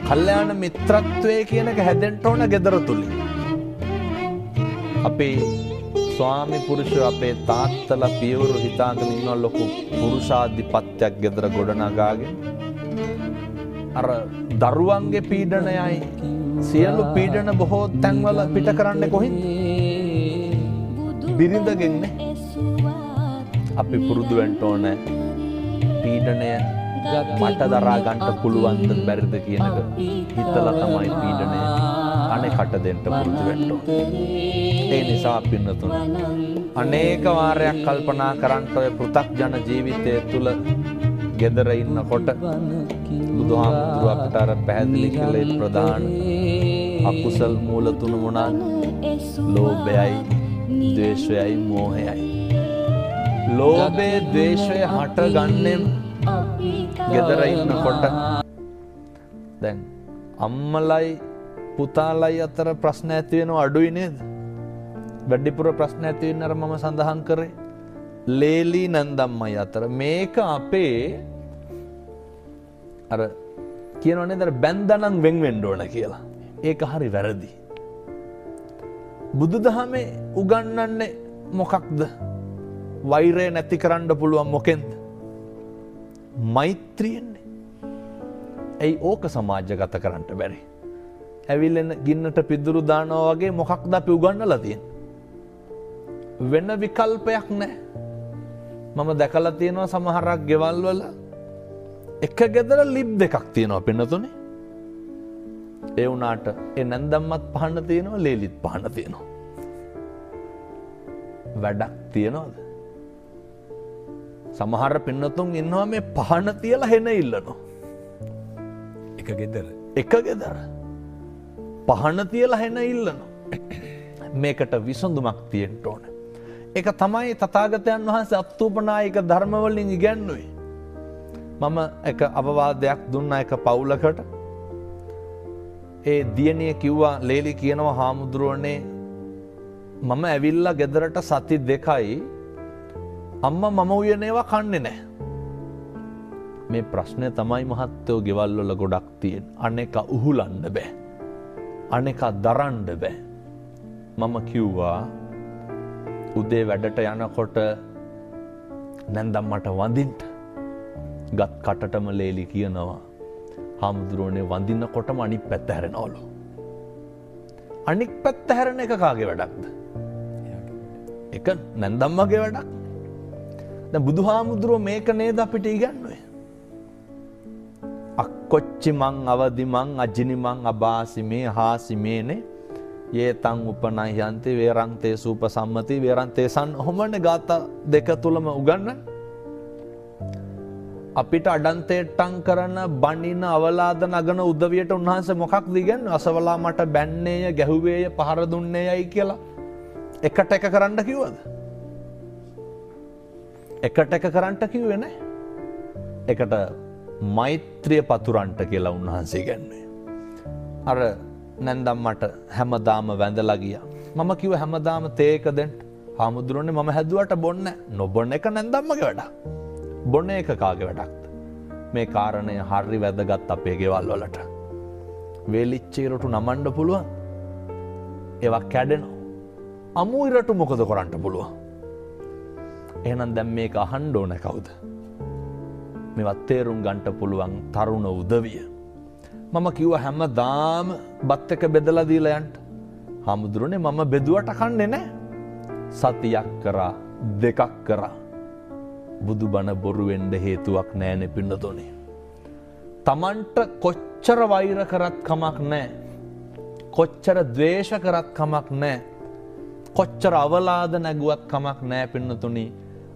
කල්යාණ මිත්‍රත්වයේ කියන එක හැදෙන්න ඕන gedara තුලින්. අපේ ස්වාමි පුරුෂය අපේ තාත්තලා පියවරු හිතාගෙන ඉන්න ලොකු පුරුෂාධිපත්‍යයක් gedara ගොඩනගාගෙන අර දරුවන්ගේ පීඩනයයි සියලු පීඩන බොහෝ තැන්වල පිට කරන්නේ කොහින්ද? බිරිඳගෙන්නේ. අපි පුරුදු වෙන්න ඕනේ පීඩනය මට දරා ගන්න පුළුවන්ද බැරිද කියන එක හිතලා තමයි පීඩනය අනේකට දෙන්න පුරුදු වෙන්න ඕනේ. ඒ නිසා පින්නතුන් අනේක වාරයක් කල්පනා කරන්න ඔය පෘථග්ජන ජීවිතය තුළ gedara ඉන්නකොට බුදුහාමුදුරුවෝ අපට අර පැහැදිලි කළේ ප්‍රධාන අකුසල් මූල තුන මොනවාද? ලෝභයයි, ද්වේෂයයි, මෝහයයි. ලෝභය, ද්වේෂය හටගන්නේ gedara ඉන්නකොට. දැන් අම්මලයි පුතාලයි අතර ප්‍රශ්න ඇති වෙනව අඩුයි නේද? වැඩිපුර ප්‍රශ්න ඇති වෙන අර මම සඳහන් කරේ ලේලි නන්දම්මයි අතර. මේක අපේ අර කියනවා නේද බැන්දනම් වෙන් වෙන්න ඕන කියලා. ඒක හරි වැරදි. බුදුදහමේ උගන්වන්නේ මොකක්ද? වෛරය නැති කරන්න පුළුවන් මොකෙන්ද? මෛත්‍රියෙන්නේ. ඇයි ඕක සමාජගත කරන්න බැරි? ඇවිල්ලෙන ගින්නට පිදුරු දානවා වගේ මොකක්ද අපි උගන්වලා තියෙන්නේ? වෙන විකල්පයක් නැහැ. මම දැකලා තියෙනවා සමහරක් ගෙවල් වල එක ගෙදර ලිප් දෙකක් තියෙනවා පින්නතුනේ. ඒ වුණාට ඒ නැන්දම්මත් පහන තියෙනවා, ලේලිත් පහන තියෙනවා. වැඩක් තියනවද? සමහර පින්නතුන් ඉන්නවා මේ පහන තියලා හෙන ඉල්ලනවා. එක ගෙදර. එක ගෙදර. පහන තියලා හෙන ඉල්ලනවා. මේකට විසඳුමක් තියෙන්න ඕනේ. ඒක තමයි තථාගතයන් වහන්සේ අත්ූපනායක ධර්මවලින් ඉගැන්වුවේ. මම එක අවවාදයක් දුන්නා එක පවුලකට. ඒ දියණිය කිව්වා ලේලි කියනවා හාමුදුරුවනේ මම ඇවිල්ලා ගෙදරට සති 2යි අම්මා මම උයනේවා කන්නේ නැහැ. මේ ප්‍රශ්නේ තමයි මහත්තයෝ ගෙවල් වල ගොඩක් තියෙන්නේ. අනේක උහුලන්න බෑ. අනේක දරන්න බෑ. මම කිව්වා උදේ වැඩට යනකොට නැන්දම් මට වඳින්න. ගත් කටටම ලේලි කියනවා හාමුදුරුවනේ වඳිනකොටම අනිත් පැත්ත හැරෙනවලු. අනිත් පැත්ත හැරෙන එක කාගේ වැඩක්ද? ඒක නැන්දම්මගේ වැඩක්. දැන් බුදුහාමුදුරුවෝ මේක නේද අපිට ඉගන්වුවේ? අක්කොච්චි මං අවදි මං අජිනි මං අබාසි මේ හාසි මේනේ යේතං උපනයන්ති වේරන්තේ සූපසම්මති වේරන්තේ සන් ඔහොමනේ ගාථා දෙක තුලම උගන්වන්නේ. අපිට අඩන්තේට්ටම් කරන බණින අවලාද නගන උදවියට උන්වහන්සේ මොකක්ද ඉගන්නේ? අසවලා මට බැන්නේය, ගැහුවේය, පහර දුන්නේයයි කියලා එකට එක කරන්න කිව්වද? එකට එක කරන්න කිව්වේ නැහැ. එකට මෛත්‍රිය පතුරන්ට කියලා උන්වහන්සේ ඉගන්නේ. අර නැන්දම් මට හැමදාම වැඳලා ගියා. මම කිව්ව හැමදාම තේ එක දෙන්න. හාමුදුරනේ මම හැදුවට බොන්නේ නැහැ. නොබොන එක නැන්දම්මගේ වැඩක්. බොන එක කාගේ වැඩක්ද? මේ කාරණය හරි වැදගත් අපේ ගෙවල් වලට. වේලිච්ච ඉරටු නමන්න පුළුවන්. ඒවා කැඩෙනවා. අමු ඉරටු මොකද කරන්න පුළුවන්? එහෙනම් දැන් මේක අහන්න ඕන කවුද? මේවත් තේරුම් ගන්න පුළුවන් තරුණ උදවිය. මම කිව්වා හැමදාම බත් එක බෙදලා දීලා යන්න. හාමුදුරනේ මම බෙදුවට කන්නේ නැහැ. සතියක් කරා, දෙකක් කරා. බුදුබණ බොරු වෙන්න හේතුවක් නැහැනේ පින්නතෝනේ. Tamanට කොච්චර වෛර කරත් කමක් නැහැ. කොච්චර ද්වේෂ කරත් කමක් නැහැ. කොච්චර අවලාද නැගුවත් කමක් නැහැ පින්නතුනි.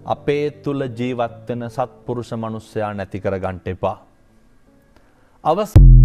අපේ තුල ජීවත් වෙන සත්පුරුෂ මිනිසයා නැති කර ගන්න එපා. අවසන්